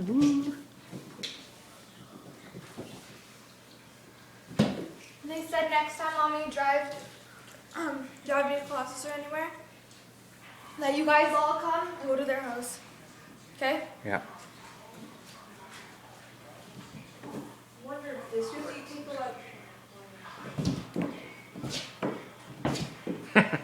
Woo. They said next time mommy drive you to classes or anywhere, that you guys all come and go to their house. Okay? Yeah. I wonder if this really people like.